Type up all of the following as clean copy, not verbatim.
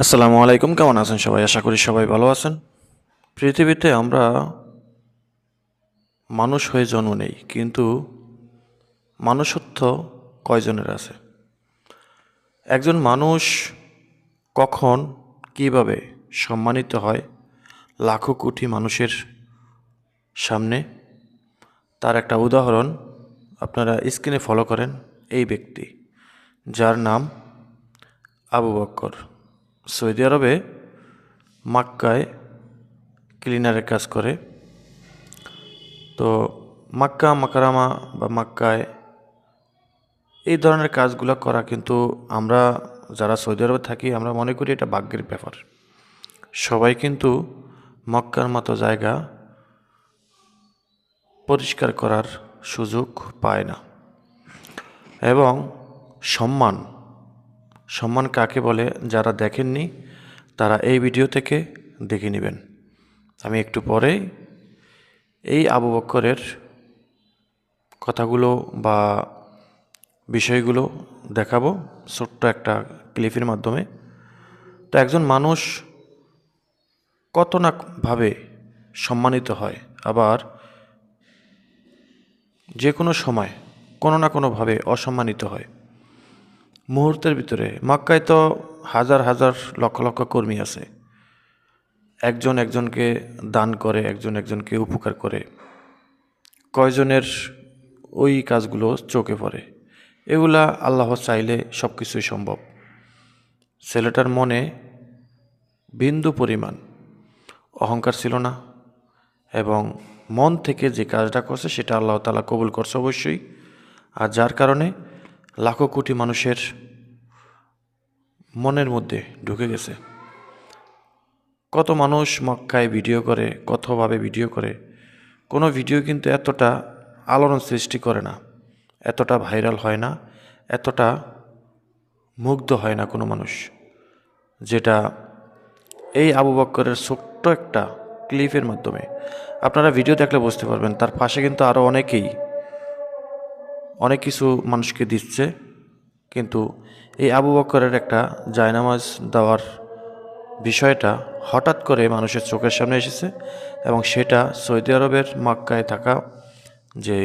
আসসালামু আলাইকুম, কেমন আছেন সবাই? আশা করি সবাই ভালো আছেন। পৃথিবীতে আমরা মানুষ হয়ে জন্ম নেই, কিন্তু মানুষত্ব কয়জনের আছে? একজন মানুষ কখন কিভাবে সম্মানিত হয় লাখো কোটি মানুষের সামনে, তার একটা উদাহরণ আপনারা স্ক্রিনে ফলো করেন। এই ব্যক্তি, যার নাম আবু বক্কর, সৌদি আরবে মক্কায় ক্লিনারের কাজ করে। তো মক্কা মাকারামা বা মক্কায় এই ধরনের কাজগুলো করা, কিন্তু আমরা যারা সৌদি আরবে থাকি আমরা মনে করি এটা ভাগ্যের ব্যাপার। সবাই কিন্তু মক্কার মতো জায়গা পরিষ্কার করার সুযোগ পায় না। এবং সম্মান সম্মান কাকে বলে যারা দেখেননি তারা এই ভিডিও থেকে দেখে নেবেন। আমি একটু পরে এই আবু বক্করের কথাগুলো বা বিষয়গুলো দেখাবো ছোট্ট একটা ক্লিপের মাধ্যমে। তো একজন মানুষ কত না ভাবে সম্মানিত হয়, আবার যে কোনো সময় কোনো না কোনোভাবে অসম্মানিত হয়। মুহূর্তের ভিতরে মক্কায় তো হাজার হাজার লক্ষ লক্ষ কর্মী আছে, একজন একজনকে দান করে, একজন একজনকে উপকার করে। কয়জনের ওই কাজগুলো চোখে পড়ে? এগুলা আল্লাহ চাইলে সব কিছুই সম্ভব। ছেলেটার মনে বিন্দু পরিমাণ অহংকার ছিল না, এবং মন থেকে যে কাজটা করছে সেটা আল্লাহ তাআলা কবুল করছে অবশ্যই। আর যার কারণে লাখো কোটি মানুষের মনের মধ্যে ঢুকে গেছে। কত মানুষ মক্কায় ভিডিও করে, কতভাবে ভিডিও করে, কোনো ভিডিও কিন্তু এতটা আলোড়ন সৃষ্টি করে না, এতটা ভাইরাল হয় না, এতটা মুগ্ধ হয় না কোনো মানুষ, যেটা এই আবু বক্করের ছোট্ট একটা ক্লিপের মাধ্যমে। আপনারা ভিডিও দেখলে বুঝতে পারবেন তার পাশে কিন্তু আরও অনেকেই অনেক কিছু মানুষকে দিচ্ছে, কিন্তু এই আবু বক্করের একটা জায়নামাজ দেওয়ার বিষয়টা হঠাৎ করে মানুষের চোখের সামনে এসেছে, এবং সেটা সৌদি আরবের মক্কায় থাকা যে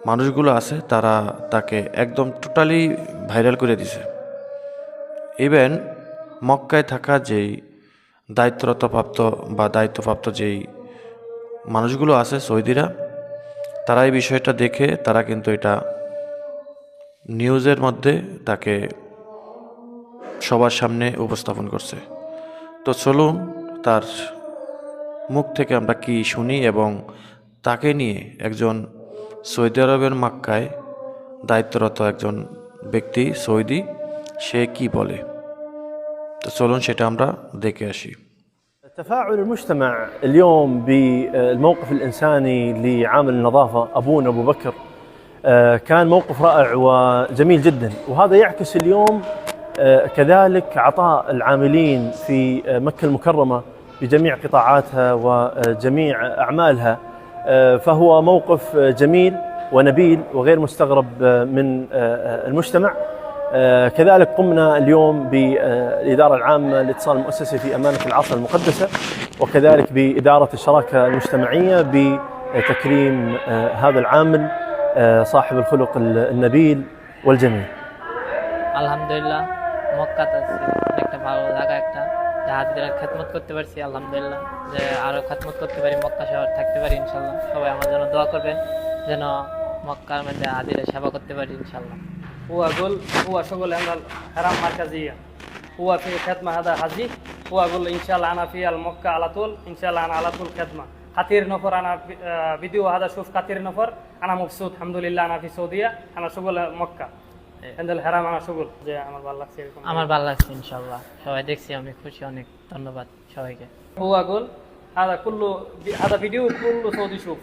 মানুষগুলো আছে তারা তাকে একদম টোটালি ভাইরাল করে দিছে। ইভেন মক্কায় থাকা যেই দায়িত্বরতপ্রাপ্ত বা দায়িত্বপ্রাপ্ত যেই মানুষগুলো আছে সৌদিরা, তারা এই বিষয়টা দেখে তারা কিন্তু এটা নিউজের মধ্যে তাকে সবার সামনে উপস্থাপন করছে। তো চলুন তার মুখ থেকে আমরা কি শুনি, এবং তাকে নিয়ে একজন সৌদি আরবের মক্কায় দায়িত্বরত একজন ব্যক্তি সৌদি, সে কি বলে। তো চলুন সেটা আমরা দেখে আসি। تفاعل المجتمع اليوم بالموقف الإنساني لعامل النظافة أبونا أبو بكر كان موقف رائع وجميل جدا، وهذا يعكس اليوم كذلك عطاء العاملين في مكة المكرمة بجميع قطاعاتها وجميع أعمالها، فهو موقف جميل ونبيل وغير مستغرب من المجتمع. كذلك قمنا اليوم بالإدارة العامة للاتصال المؤسسي في أمانة العاصمة المقدسة، وكذلك بإدارة الشراكة المجتمعية بتكريم هذا العامل صاحب الخلق النبيل والجميل. আলহামদুলিল্লাহ, মক্কাতে আছি, একটা ভালো জায়গা, একটা হাজিরা খেদমত করতে পারছি। আলহামদুলিল্লাহ, যে আরও খেদমত করতে পারি, মক্কা শহর থাকতে পারি ইনশাল্লাহ। সবাই আমার জন্য দোয়া করবেন যেন মক্কার মধ্যে হাজিরা সেবা করতে পারি ইনশাল্লাহ। هو شغل عند الحرم مركزية، هو في خدمة هذا حجي. هو أقول إن شاء الله أنا في المكة على طول، إن شاء الله أنا على طول خدمة. كثير نفر أنا فيديو هذا شوف كثير نفر، أنا مبسوط الحمد لله. أنا في السعودية، أنا شغل مكة عند الحرم، أنا شغل زي عمل بالله كثير. আমার ভালো লাগছে ইনশাল্লাহ, সবাই দেখছি, আমি খুশি, অনেক ধন্যবাদ সবাইকে। هو أقول هذا كله، هذا فيديو كله سعودي شوف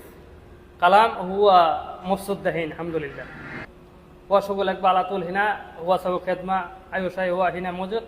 كلام. هو مبسوط دحين الحمد لله. هو شغل على طول هنا، هو سوى خدمة، أي شيء هو هنا موجود.